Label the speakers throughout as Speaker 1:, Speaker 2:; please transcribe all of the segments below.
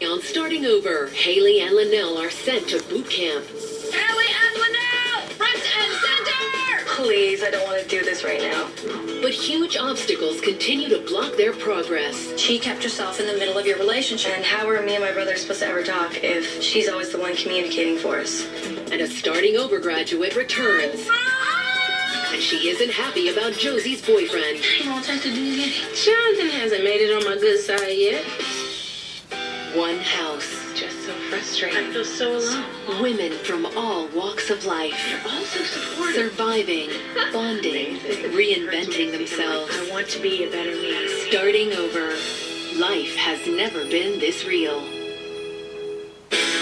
Speaker 1: On Starting Over, Hailey and Lynnell are sent to boot camp.
Speaker 2: Hailey and Lynnell, front and center!
Speaker 3: Please, I don't want to do this right now.
Speaker 1: But huge obstacles continue to block their progress.
Speaker 3: She kept herself in the middle of your relationship. And how are me and my brother supposed to ever talk if she's always the one communicating for us?
Speaker 1: And a Starting Over graduate returns. And she isn't happy about Josie's boyfriend.
Speaker 2: He won't take the duty. Jonathan hasn't made it on my good side yet.
Speaker 1: One house.
Speaker 2: Just so frustrating. I feel so alone.
Speaker 1: Women from all walks of life.
Speaker 2: They're all so supportive.
Speaker 1: Surviving, bonding, reinventing themselves.
Speaker 2: I want to be a better me.
Speaker 1: Starting over. Life has never been this real.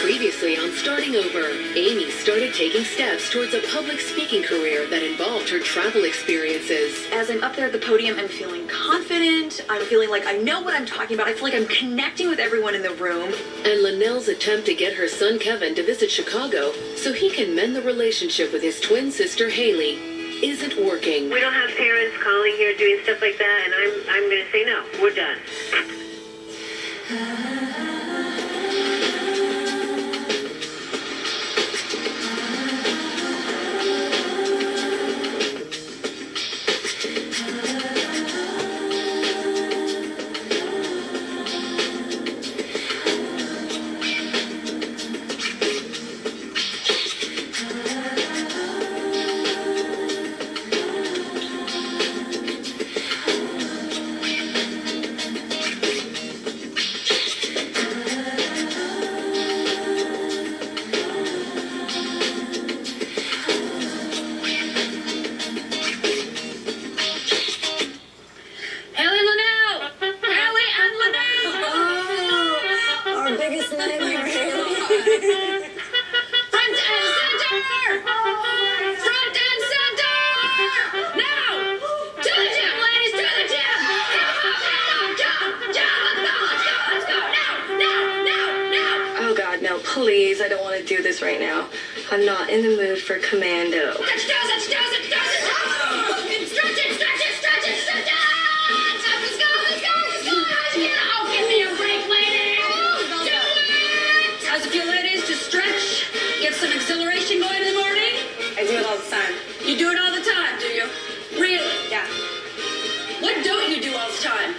Speaker 1: Previously on Starting Over, Amy started taking steps towards a public speaking career that involved her travel experiences.
Speaker 4: As I'm up there at the podium, I'm feeling confident. I'm feeling like I know what I'm talking about. I feel like I'm connecting with everyone in the room.
Speaker 1: And Lynnell's attempt to get her son Kevin to visit Chicago so he can mend the relationship with his twin sister Hailey isn't working.
Speaker 5: We don't have parents calling here doing stuff like that, and I'm going to say no. We're done.
Speaker 3: Please, I don't want to do this right now. I'm not in the mood for commando.
Speaker 2: Stretch it! Let's go! Oh, give me a break, ladies! Do it! How's it feel, ladies, to stretch? Get some exhilaration going in the morning?
Speaker 3: I do it all the time.
Speaker 2: You do it all the time, do you? Really?
Speaker 3: Yeah.
Speaker 2: What don't you do all the time?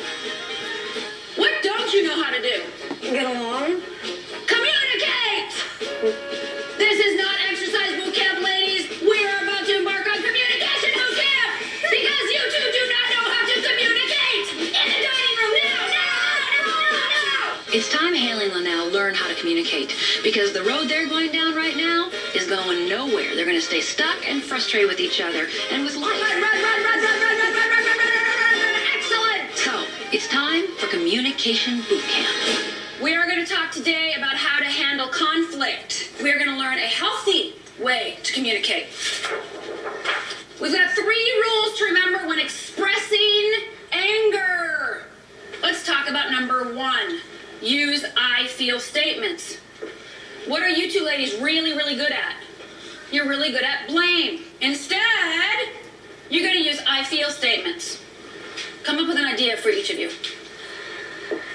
Speaker 2: What don't you know how to do?
Speaker 3: Get along?
Speaker 2: Communicate! This is not exercise boot camp, ladies. We are about to embark on communication boot camp because you two do not know how to communicate. In the dining room now!
Speaker 6: It's time Hailey and Lynnell learn how to communicate because the road they're going down right now is going nowhere. They're going to stay stuck and frustrated with each other and with life.
Speaker 2: Run! Excellent!
Speaker 6: So, it's time for communication boot camp.
Speaker 2: We are going to talk today about how to handle conflict. We are going to learn a healthy way to communicate. We've got 3 rules to remember when expressing anger. Let's talk about number 1. Use I feel statements. What are you two ladies really, really good at? You're really good at blame. Instead, you're going to use I feel statements. Come up with an idea for each of you.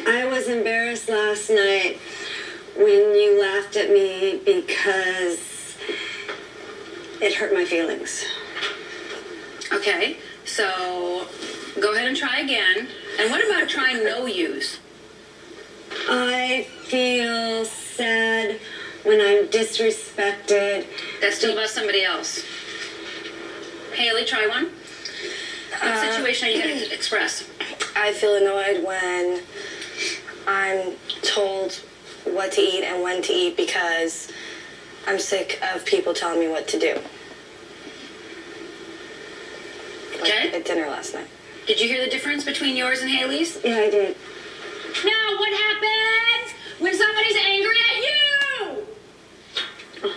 Speaker 7: I was embarrassed last night when you laughed at me because it hurt my feelings.
Speaker 6: Okay, so go ahead and try again. And what about trying no use?
Speaker 7: I feel sad when I'm disrespected.
Speaker 6: That's still about somebody else. Hailey, try one. What situation are you going to express?
Speaker 3: I feel annoyed when I'm told what to eat and when to eat because I'm sick of people telling me what to do.
Speaker 6: Okay.
Speaker 3: Like at dinner last night.
Speaker 6: Did you hear the difference between yours and Hailey's?
Speaker 7: Yeah, I did.
Speaker 2: Now, what happens when somebody's angry at you? 3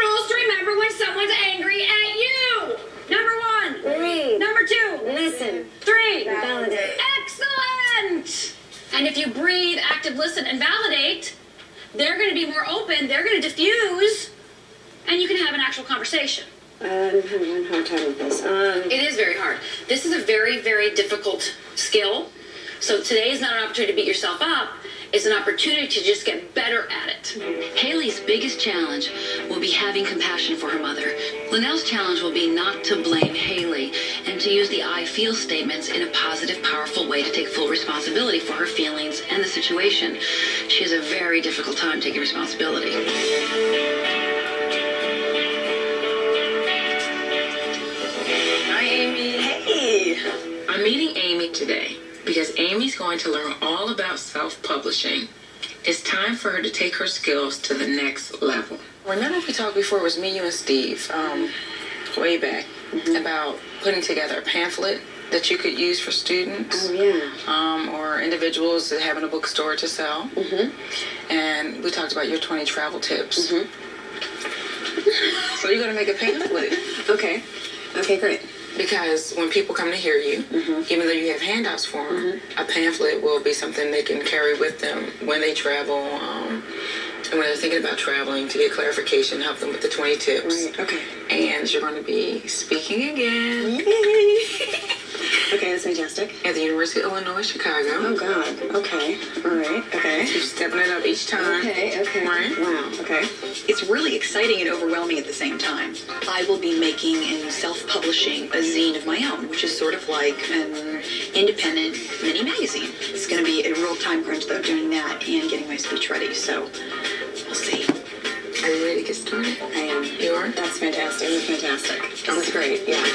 Speaker 2: rules to remember when someone's angry at you. Number 1.
Speaker 7: Read.
Speaker 2: Number 2.
Speaker 7: Listen.
Speaker 2: 3.
Speaker 7: Validate.
Speaker 2: Excellent. And if you breathe, active listen, and validate, they're going to be more open, they're going to diffuse, and you can have an actual conversation.
Speaker 7: I'm having a hard time with this.
Speaker 6: It is very hard. This is a very, very difficult skill. So today is not an opportunity to beat yourself up.
Speaker 2: It's an opportunity to just get better at it.
Speaker 6: Hailey's biggest challenge will be having compassion for her mother. Lynnell's challenge will be not to blame Hailey and to use the I feel statements in a positive, powerful way to take full responsibility for her feelings and the situation. She has a very difficult time taking responsibility.
Speaker 4: Hi, Amy. Hey.
Speaker 8: I'm meeting Amy today because Amy's going to learn all about self-publishing. It's time for her to take her skills to the next level. Remember we talked before, it was me, you, and Steve, way back, about putting together a pamphlet that you could use for students or individuals that have in a bookstore to sell. And we talked about your 20 travel tips. So you're going to make a pamphlet.
Speaker 4: Okay. Okay, great.
Speaker 8: Because when people come to hear you, even though you have handouts for them, a pamphlet will be something they can carry with them when they travel, and when they're thinking about traveling, to get clarification, help them with the 20 tips.
Speaker 4: Right. Okay.
Speaker 8: And you're going to be speaking again.
Speaker 4: Yay! Okay, that's fantastic.
Speaker 8: At the University of Illinois, Chicago.
Speaker 4: Oh, God. Okay. All right. Okay.
Speaker 8: Keep stepping it up each time.
Speaker 4: Okay.
Speaker 8: Right?
Speaker 4: Wow. Okay. It's really exciting and overwhelming at the same time. I will be making and self-publishing a zine of my own, which is sort of like an independent mini magazine. It's going to be a real time crunch, though, doing that and getting my speech ready. So we'll see.
Speaker 8: Are you ready to get started?
Speaker 4: I am.
Speaker 8: You are?
Speaker 4: That's fantastic. That's fantastic. This is great. Yeah.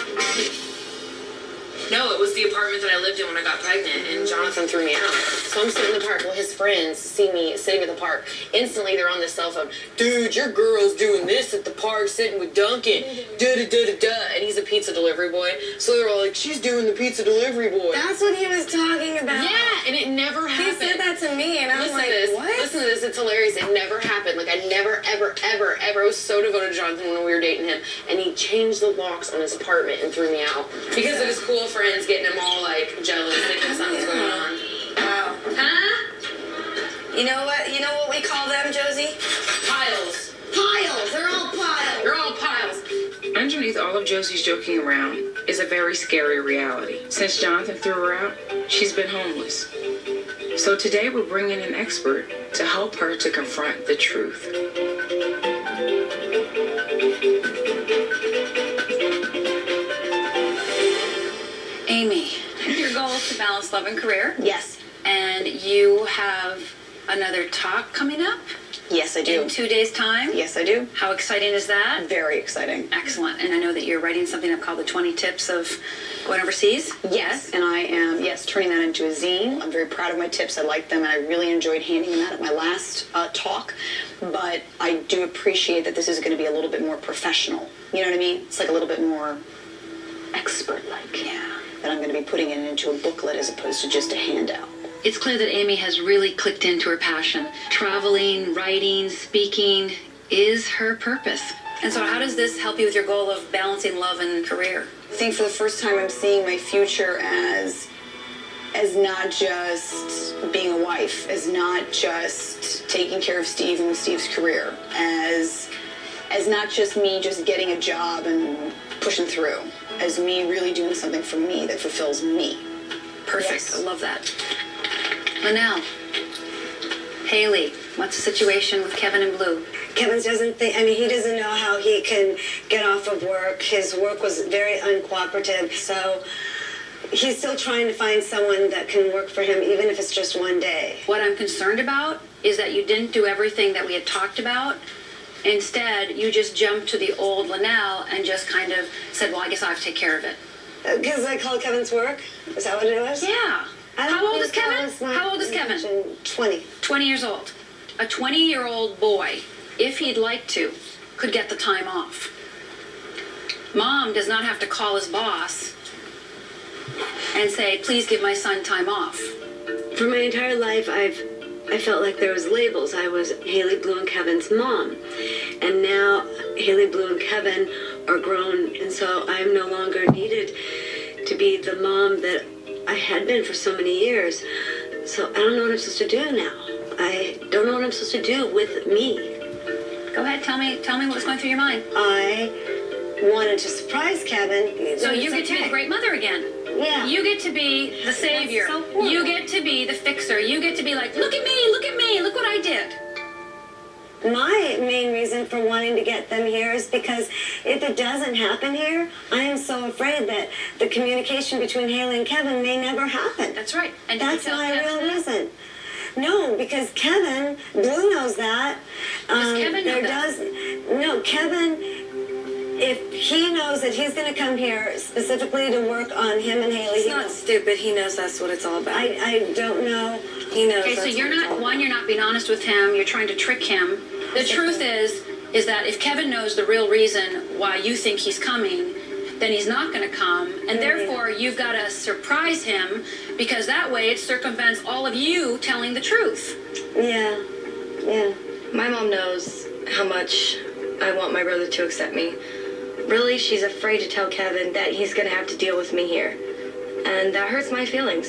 Speaker 9: No, it was the apartment that I lived in when I got pregnant, and Jonathan threw me out. So I'm sitting in the park. Well, his friends see me sitting in the park. Instantly, they're on the cell phone. Dude, your girl's doing this at the park, sitting with Duncan. Da-da-da-da-da. And he's a pizza delivery boy. So they're all like, she's doing the pizza delivery boy.
Speaker 3: That's what he was talking about.
Speaker 9: Yeah, and it never happened.
Speaker 3: He said that to me, and I was like, what?
Speaker 9: Listen to this. It's hilarious. It never happened. Like, I never, ever, ever, ever was so devoted to Jonathan when we were dating him. And he changed the locks on his apartment and threw me out. Because of his cool friends getting him all, like, jealous, thinking something's going on.
Speaker 3: Wow.
Speaker 9: Huh?
Speaker 3: You know what? You know what we call them, Josie?
Speaker 9: Piles.
Speaker 3: Piles. They're all piles.
Speaker 9: They're all piles.
Speaker 8: Underneath all of Josie's joking around is a very scary reality. Since Jonathan threw her out, she's been homeless. So today we're bringing an expert to help her to confront the truth.
Speaker 4: Amy, your goal is to balance love and career.
Speaker 3: Yes.
Speaker 4: And you have another talk coming up
Speaker 3: Yes, I do.
Speaker 4: in 2 days' time.
Speaker 3: Yes, I do.
Speaker 4: How exciting is that?
Speaker 3: Very exciting.
Speaker 4: Excellent. And I know that you're writing something up called the 20 Tips of Going Overseas.
Speaker 3: Yes.
Speaker 4: And I am, turning that into a zine. I'm very proud of my tips. I like them, and I really enjoyed handing them out at my last talk. But I do appreciate that this is going to be a little bit more professional. You know what I mean? It's like a little bit more expert-like. Yeah. That I'm going to be putting it into a booklet as opposed to just a handout.
Speaker 6: It's clear that Amy has really clicked into her passion. Traveling, writing, speaking is her purpose.
Speaker 4: And so how does this help you with your goal of balancing love and career? I think for the first time I'm seeing my future as not just being a wife, as not just taking care of Steve and Steve's career, as not just me just getting a job and pushing through, as me really doing something for me that fulfills me. Perfect.
Speaker 3: Yes.
Speaker 4: I love that. Lynnell, Hailey, what's the situation with Kevin and Blue?
Speaker 7: Kevin doesn't think, he doesn't know how he can get off of work. His work was very uncooperative, so he's still trying to find someone that can work for him, even if it's just one day.
Speaker 4: What I'm concerned about is that you didn't do everything that we had talked about. Instead, you just jumped to the old Lynnell and just kind of said, well, I guess I have to take care of it.
Speaker 7: Because I called Kevin's work? Is that what it was?
Speaker 4: Yeah. How old is Kevin? How old is Kevin?
Speaker 7: 20.
Speaker 4: 20 years old. A 20-year-old boy, if he'd like to, could get the time off. Mom does not have to call his boss and say, please give my son time off.
Speaker 10: For my entire life, I felt like there was labels. I was Hailey, Blue, and Kevin's mom. And now Hailey, Blue, and Kevin are grown, and so I am no longer needed to be the mom that I had been for so many years. So I don't know what I'm supposed to do now. I don't know what I'm supposed to do with me.
Speaker 4: Go ahead, tell me what was going through your mind.
Speaker 7: I wanted to surprise Kevin.
Speaker 4: So you get to be the great mother again.
Speaker 7: Yeah.
Speaker 4: You get to be the savior.
Speaker 7: So horrible.
Speaker 4: You get to be the fixer. You get to be like, look at me,
Speaker 7: My main reason for wanting to get them here is because if it doesn't happen here, I am so afraid that the communication between Hailey and Kevin may never happen.
Speaker 2: That's right. And
Speaker 7: that's my real reason. No, because Kevin, Blue knows that.
Speaker 2: Does Kevin know that?
Speaker 7: No, Kevin, if he knows that he's going to come here specifically to work on him and Hailey.
Speaker 3: He's not stupid. He knows that's what it's all about.
Speaker 7: I don't know. He knows.
Speaker 2: Okay, so you're not being honest with him. You're trying to trick him. The truth is that if Kevin knows the real reason why you think he's coming, then he's not going to come, and therefore you've got to surprise him, because that way it circumvents all of you telling the truth.
Speaker 3: Yeah. My mom knows how much I want my brother to accept me. Really, she's afraid to tell Kevin that he's going to have to deal with me here, and that hurts my feelings.